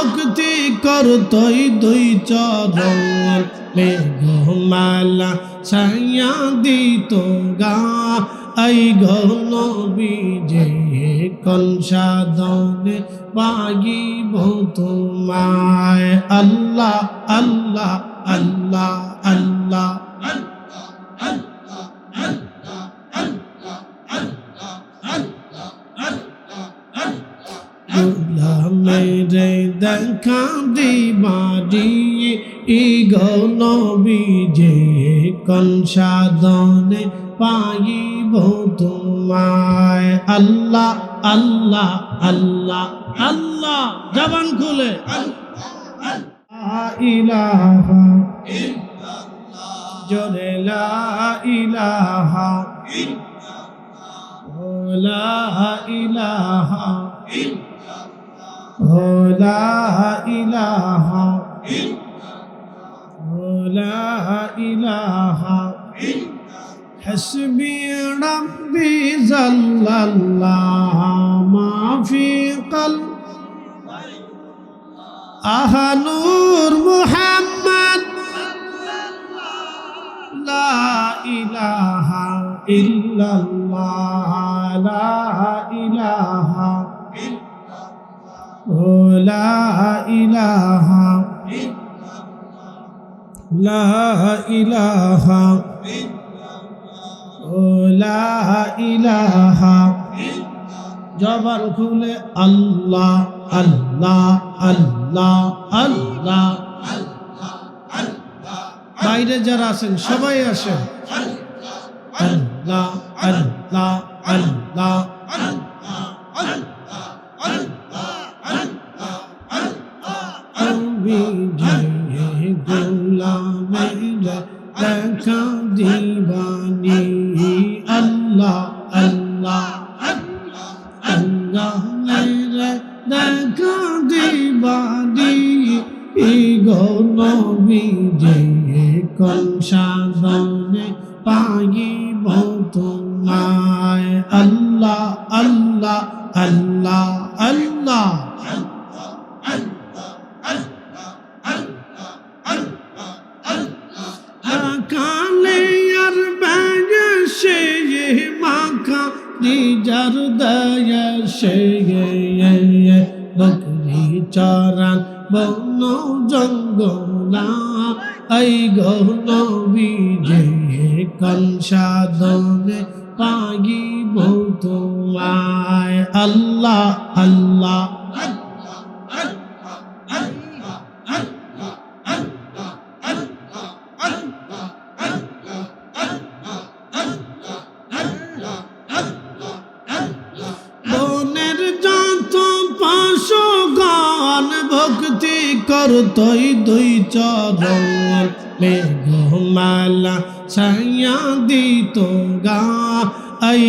ভক্তি করতই দুই চরণ মেঘমালা ছায়া দিত গা আই নবীজি কোন সাধনে পাইব তোমায় আল্লাহ আল্লাহ আল্লাহ আল্লাহ মেরে দেখা দিবারি নবীজি কোন সাধনে পাইব তোমায় আল্লাহ আল্লাহ আল্লাহ আল্লাহ জবান খুলে লা ইলাহা ইল্লাল্লাহ জোরে লা ইলাহা ইল্লাল্লাহ লা ইলাহা লা ইলাহা লা ইলাহা حسبي ربي جل الله ما في قلبي نور محمد لا إله إلا الله لا إله لا إله لا إله لا إله জবান খুলে আল্লাহ আল্লাহ আল্লাহ আল্লাহ বাইরে যারা আছেন সবাই আসেন আল্লাহ আল্লাহ আল্লাহ দেখা দিবানি আল্লাহ আল্লাহ আল্লাহ দেখা দিবানি নবীজি কোন সাধনে পাইব তোমায় আল্লাহ আল্লাহ আল্লাহ আল্লাহ নিজার দয়া সে বকরি চরান বন জঙ্গলা আই নবীজি কোন সাধনে পাইব তোমায় আল্লাহ আল্লাহ ভক্তি করতই দুই চরণ মেঘমালা ছায়া দিত গা আই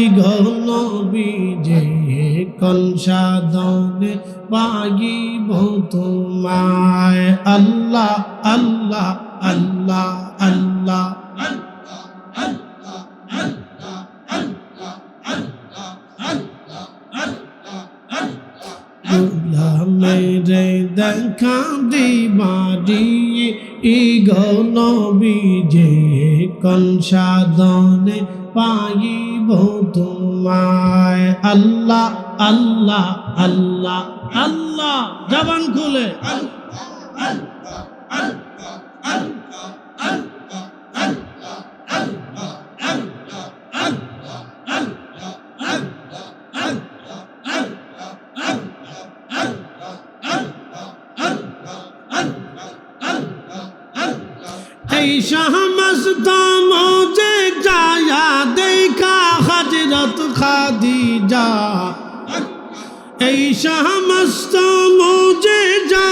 নবীজি কোন সাধনে পাইব তোমায় আল্লাহ আল্লাহ আল্লাহ আল্লাহ মেরে দেখা দিবারি নবীজি কোন সাধনে পাইব তোমায় আল্লাহ আল্লাহ আল্লাহ আল্লাহ জবান খুলে शाह मस्ता मुझे जाया देखा हजरत खादीजा शाह मस्ता मुझे जा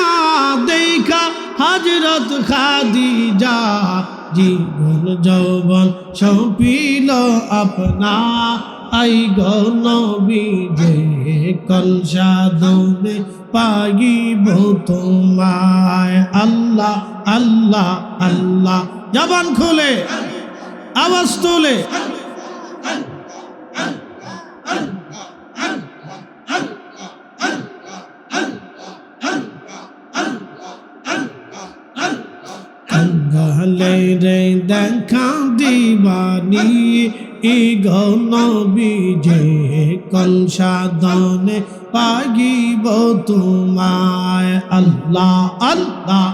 देखा हजरत खादीजा जीवन যৌবন সৌপিল अपना आई নবীজি কোন সাধনে পাইব তোমায় আল্লাহ আল্লাহ আল্লাহ জবান খুলে আওয়াজ তোলে চাইলে রে দেখা দিবানি নবী যে কোন সাধনে পাগিব তোমায় আল্লাহ আল্লাহ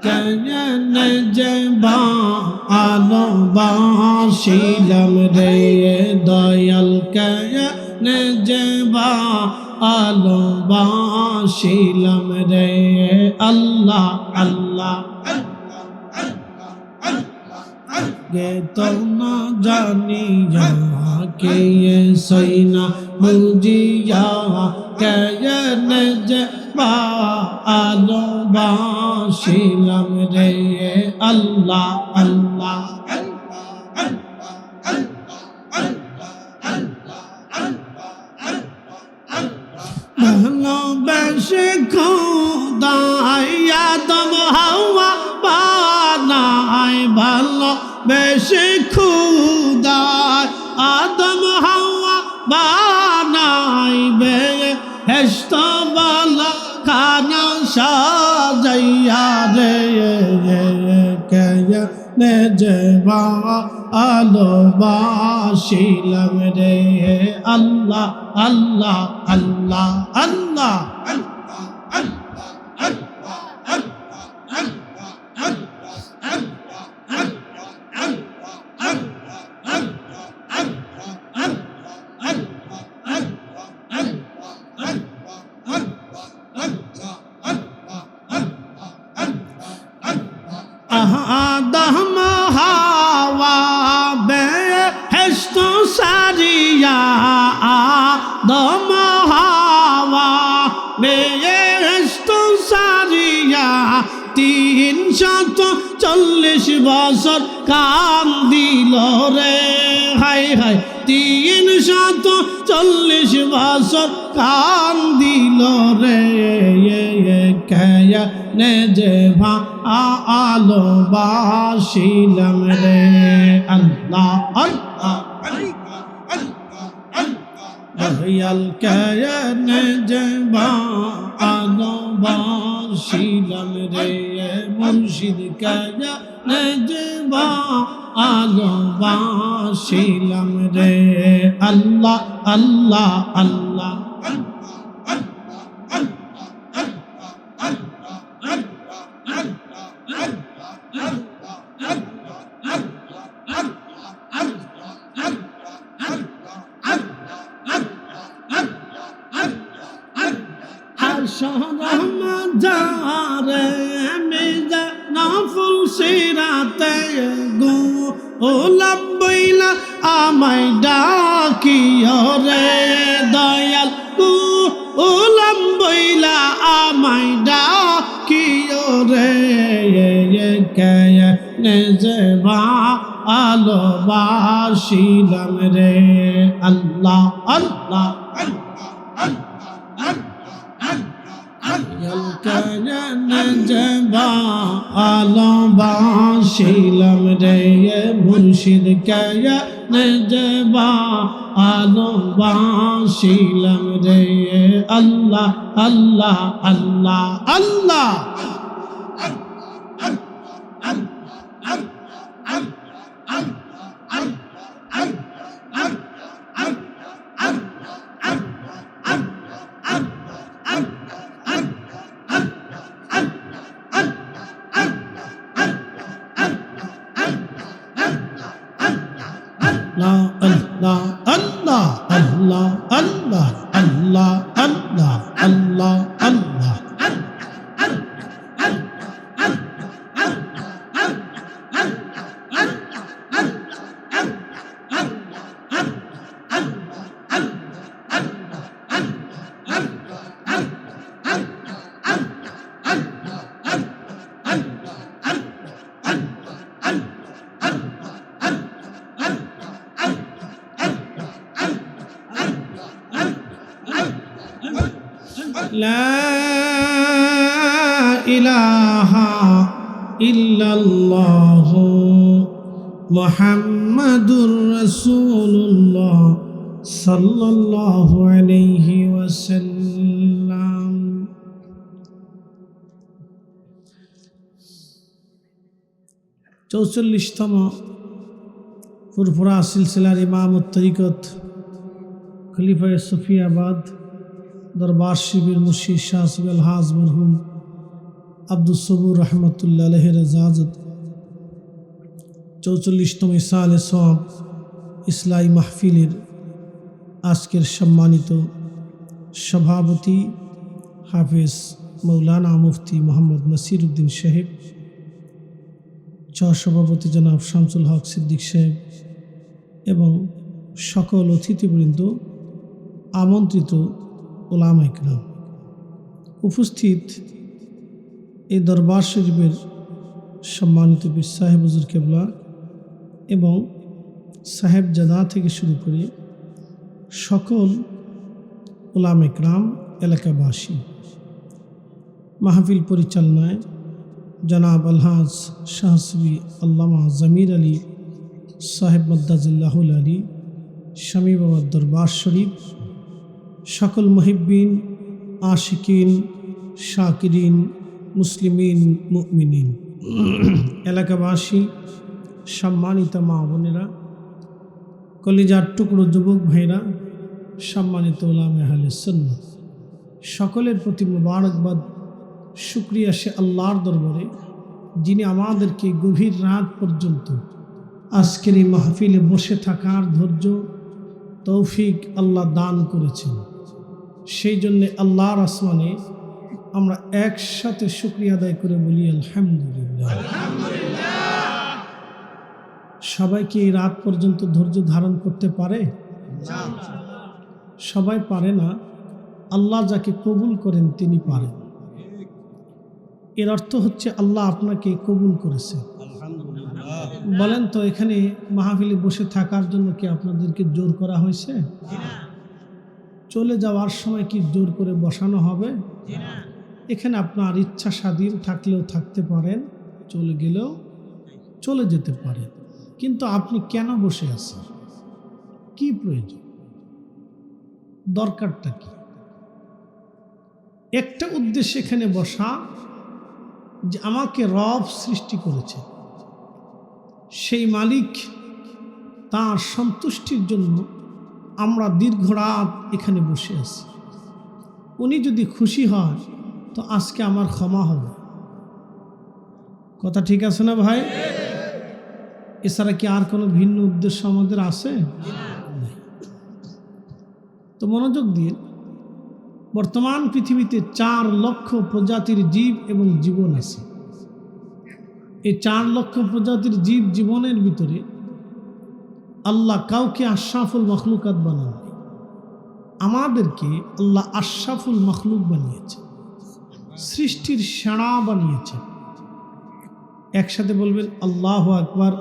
কেনে যে ভালোবাসিলাম রে দয়াল কেনে যে ভালোবাসিলাম রে আল্লাহ আল্লাহ গে তো না জানিয়া কে সৈনা বুঝিয়া কেনে যে ভালোবাসিলাম রে আল্লাহ আল্লাহ ভালোবেসে খোদায় আদম হাওয়া বানায় ভালোবেসে খোদায় আদম হাওয়া বানায় বেহেশত বালা খানা সাজাইয়া রে কেনে যে ভালোবাসিলাম রে আল্লাহ আল্লাহ আল্লাহ আল্লাহ আদম হাওয়া বেহেশত সারিয়া আদম হাওয়া বেহেশত সারিয়া 340 বছর কান্দিল রে হায় হায় 340 বছর কান্দিল রে কেনে যে ভালোবাসিলাম রে আল্লাহ আল্লাহ দয়াল কেনে যে ভালোবাসিলাম রে মুর্শিদ কেনে যে ভালোবাসিলাম রে আল্লাহ আল্লাহ আল্লাহ যারে মেজা নফল সিরাতে গোলাম বইলা আমায় ডাকিও রে দয়াল গোলাম বইলা আমায় ডাকিও রে কেনে যে ভালোবাসিলাম রে আল্লাহ আল্লাহ কেনে যে ভালোবাসিলাম রে মুর্শিদ কেনে যে ভালোবাসিলাম রে আল্লাহ আল্লাহ আল্লাহ আল্লাহ Allah Allah Allah Allah Allah Allah Allah Allah لا إله إلا الله محمد رسول الله সাল্লাল্লাহু আলাইহি ওয়াসাল্লাম। চৌচল্লিশতম ফুরফুরা সিলসিলার ইমামত তরিকত খলিফায়ে সুফিয়াবাদ দরবার শিবির মুর্শিদ শাহ সুবেল হাজ মরহুম আব্দুস সবুর রহমতুল্লাহ আলাইহির ইজাজত 44তম ইসালে সওয়াব ইসলাহি মাহফিলের আজকের সম্মানিত সভাপতি হাফেজ মৌলানা মুফতি মোহাম্মদ নাসির উদ্দিন সাহেব, সভাপতি জনাব শামসুল হক সিদ্দিক সাহেব এবং সকল অতিথিবৃন্দ, আমন্ত্রিত উলামা ইকরাম, উপস্থিত এই দরবার শরীফের সম্মানিত পীর সাহেব হুজুর কেবলা এবং সাহেবজাদা থেকে শুরু করে সকল উলামা ইকরাম, এলাকাবাসী, মাহফিল পরিচালনায় জনাব আলহাজ শাহসবি আল্লামা জমির আলী সাহেব মদ্দাজিল্লাহুল আলী শামী বাবার দরবার শরীফ, সকল মুহিব্বিন, আশিকিন, শাকিরিন, মুসলিমিন, মুমিনিন, এলাকাবাসী, সম্মানিত মা বোনেরা, কলিজার টুকরো যুবক ভাইরা, সম্মানিত উলামা আহলে সুন্নাত, সকলের প্রতি মুবারকবাদ, শুকরিয়া সে আল্লাহর দরবারে যিনি আমাদেরকে গভীর রাত পর্যন্ত আজকের এই মাহফিলে বসে থাকার ধৈর্য তৌফিক আল্লাহ দান করেছেন। সেই জন্যে আল্লাহর আসমানে আমরা একসাথে শুকরিয়া আদায় করে বলি আলহামদুলিল্লাহ। সবাই কি এই রাত পর্যন্ত ধৈর্য ধারণ করতে পারে? সবাই পারে না। আল্লাহ যাকে কবুল করেন তিনি পারেন। এর অর্থ হচ্ছে আল্লাহ আপনাকে কবুল করেছেন। বলেন তো, এখানে মাহফিলে বসে থাকার জন্য কি আপনাদেরকে জোর করা হয়েছে? চলে যাওয়ার সময় কি জোর করে বসানো হবে? এখানে আপনার ইচ্ছা স্বাধীন থাকলেও থাকতে পারেন, চলে গেলেও চলে যেতে পারেন। কিন্তু আপনি কেন বসে আছেন? কি প্রয়োজন? দরকারটা কি? একটা উদ্দেশ্য এখানে বসা, যে আমাকে রব সৃষ্টি করেছে, সেই মালিক তার সন্তুষ্টির জন্য আমরা দীর্ঘ রাত এখানে বসে আছি। উনি যদি খুশি হয় তো আজকে আমার ক্ষমা হবে। কথা ঠিক আছে না ভাই? এছাড়া কি আর কোনো ভিন্ন উদ্দেশ্য আমাদের আছে? তো মনোযোগ দিয়ে, বর্তমান পৃথিবীতে 4 লক্ষ প্রজাতির জীব এবং জীবন আছে। এই 4 লক্ষ প্রজাতির জীব জীবনের ভিতরে আল্লাহ কাউকে আশরাফুল মখলুকাত বানান, আমাদেরকে আল্লাহ আশরাফুল মখলুক বানিয়েছে, সৃষ্টির সেরা বানিয়েছে। একসাথে বলবেন আল্লাহু আকবার।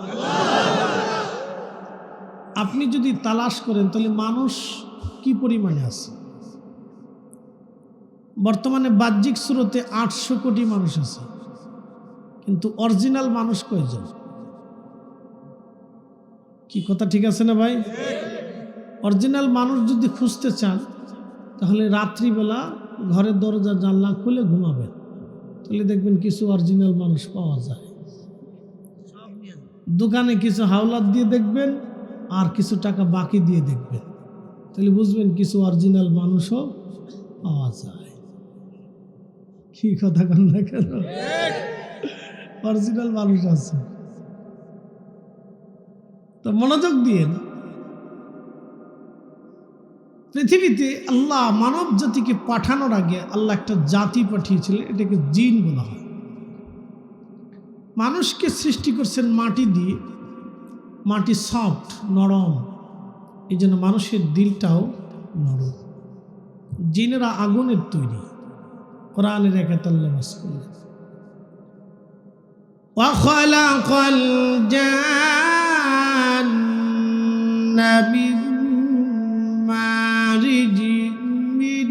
আপনি যদি তালাশ করেন তাহলে মানুষ কি পরিমাণে আছে? বর্তমানে বাহ্যিক স্রোতে 800 কোটি মানুষ আছে, কিন্তু অরিজিনাল মানুষ কয়জন? কি কথা ঠিক আছে না ভাই? অরিজিনাল মানুষ যদি খুঁজতে চান তাহলে রাত্রিবেলা ঘরের দরজা জানলা খুলে ঘুমাবেন, তাহলে দেখবেন কিছু অরিজিনাল মানুষ পাওয়া যায়। দোকানে কিছু হাওলাত দিয়ে দেখবেন আর কিছু টাকা বাকি দিয়ে দেখবেন, তাহলে বুঝবেন কিছু অরিজিনাল মানুষও পাওয়া যায়। কি কথা কন না কেন? অরিজিনাল মানুষ আছে। তো মনোযোগ দিয়ে, পৃথিবীতে আল্লাহ মানব জাতিকে পাঠানোর আগে আল্লাহ একটা জাতি পাঠিয়েছিলেন, এটাকে জিন বলা হয়। মানুষকে সৃষ্টি করছেন মাটি দিয়ে, মাটি সফট, নরম, এই জন্য মানুষের দিলটাও নরম। জিনেরা আগুনের তৈরি। কোরআনের আয়াত আল্লাহ বাস করলেন, ওয়া খালাকাল জান্না মিন মারিজিন মিন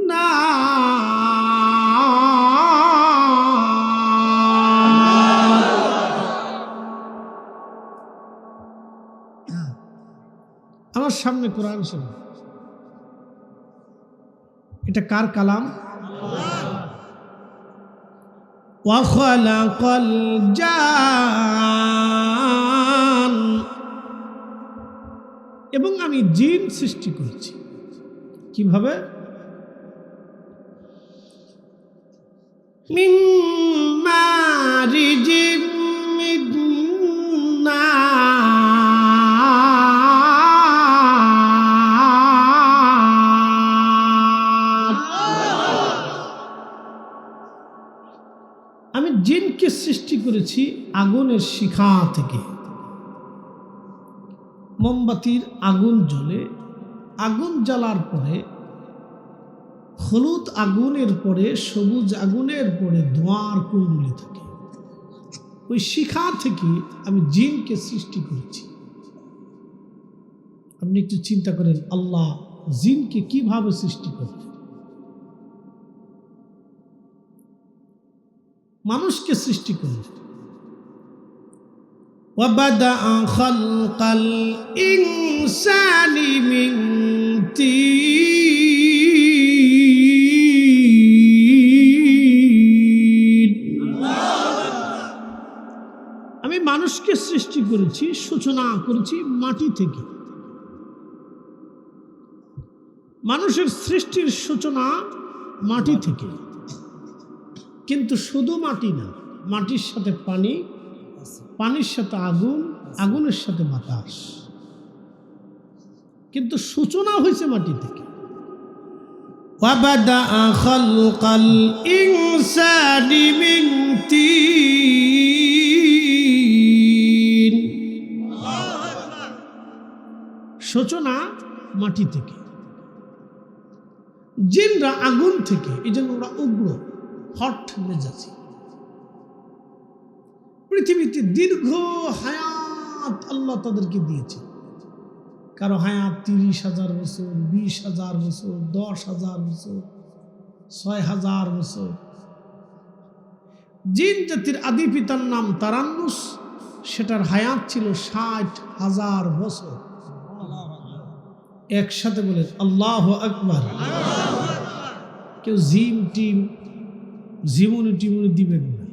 নার। আমার সবার সামনে কোরআন শোনো। এটা কার কালাম? ওয়া খালাকাল জান, এবং আমি জিন সৃষ্টি করেছি। কিভাবে? মিন মারিজিম মিন নার। আমি জিনকে সৃষ্টি করেছি আগুনের শিখা থেকে। মোমবাতির আগুন জ্বলে, আগুন জ্বালার পরে হলুদ আগুনের পরে সবুজ আগুনের পরে ধোঁয়ার কুণ্ডলী থাকে। ওই শিখা থেকে আমি জিনকে সৃষ্টি করেছি। আপনি একটু চিন্তা করেন, আল্লাহ জিনকে কিভাবে সৃষ্টি করলেন? মানুষকে সৃষ্টি করলেন। وَبَدَأَ خَلْقَ الْإِنسَانِ مِنْ طِينٍ। আমি মানুষকে সৃষ্টি করেছি, সূচনা করেছি মাটি থেকে। মানুষের সৃষ্টির সূচনা মাটি থেকে, কিন্তু শুধু মাটি না, মাটির সাথে পানি, পানির সাথে আগুন, আগুনের সাথে বাতাস, কিন্তু সূচনা হয়েছে মাটি থেকে। وَبَدَأَ خَلْقَ الْإِنسَانِ مِنْ طِينٍ। সূচনা মাটি থেকে। জিনরা আগুন থেকে, এই জন্য ওরা উগ্র, হট মেজাজি। পৃথিবীতে দীর্ঘ হায়াত আল্লাহ তাদেরকে দিয়েছে। কারো হায়াত 30,000 বছর, 20,000 বছর, 10,000 বছর, 6,000 বছর। জিন জাতির আদি পিতার নাম তারান্নুস, সেটার হায়াত ছিল 60,000 বছর। একসাথে বলেন আল্লাহু আকবার। কেউ জিম টিম জীবনী টিমনি দিবেন না।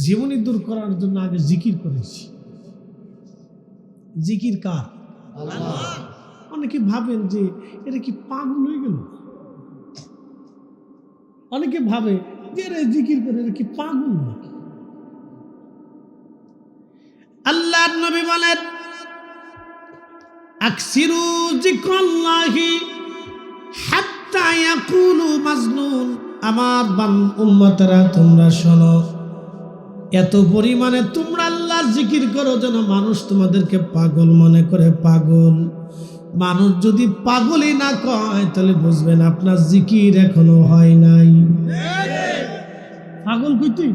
জীবনী দূর করার জন্য আগে জিকির করেছি। জিকির কার? অনেকে ভাবেন যে এটা কি পাগল হয়ে গেল। অনেকে ভাবে যে এরা জিকির করে, এটা কি পাগল নাকি? আল্লাহর নবী বলেন, আকসিরু যিকরাল্লাহি হাত্তা ইয়াকুলু মাজনুন। আমার উম্মতরা তোমরা শোনো, এত পরিমাণে তোমরা আল্লাহর জিকির করো যেন মানুষ তোমাদেরকে পাগল মনে করে। পাগল মানুষ যদি পাগলই না কয়, তাহলে বুঝবেন আপনার জিকির এখনো হয় নাই। পাগল কইতেই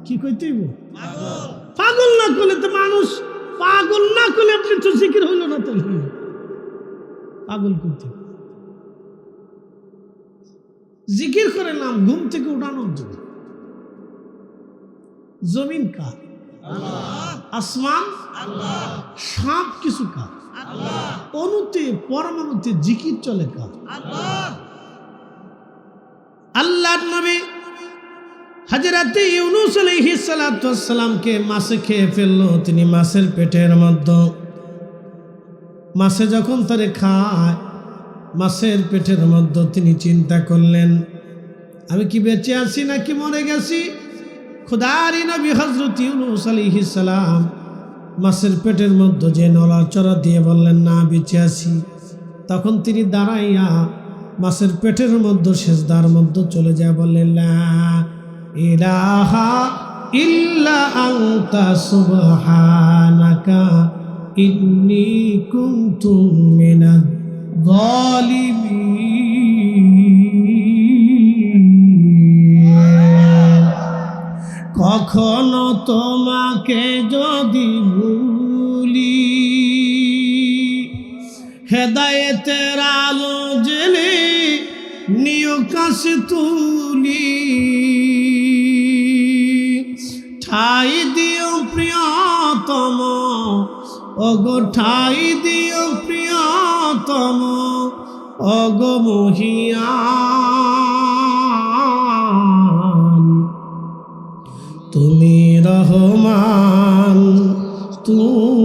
কি কইতেই পাগল না করলে তো মানুষ, পাগল না করলে আপনি তো জিকির হইল না। তাহলে পাগল কইতে জিকির করে নাম ঘুম থেকে উঠানোর জন্য। জমিন কার? আসমান, সব কিছু কার? অনুতে পরমাণুতে জিকির চলে কার? আল্লাহর নবী হযরত ইউনূস আলাইহিস সালাতু ওয়াস সালামকে মাছে খেয়ে ফেললো। তিনি মাছের পেটের মধ্যে, মাছে যখন তারে খায়, মাছের পেটের মধ্যে তিনি চিন্তা করলেন, আমি কি বেঁচে আছি নাকি মরে গেছি? খোদারি নবী হযরত ইউনূস আলাইহিস সালাম মাছের পেটের মধ্যে যে নড়াচড়া দিয়ে বললেন, না বেঁচে আছি। তখন তিনি দাঁড়াইয়া মাছের পেটের মধ্যে সিজদার মধ্যে চলে যায়, বললেন, লা ইলাহা ইল্লা আনতা সুবহানাকা ইন্নী কুনতু মিনাজ জালিমিন। কখনো তোমাকে যদি ভুলি, হেদায়েতের আলো জেলে নিয় কাছে তুলি, ঠাই দিও প্রিয়তম ওগো ঠাই দিও প্রিয়তম ওগো মহিয়ান তুমি রহমান তুমি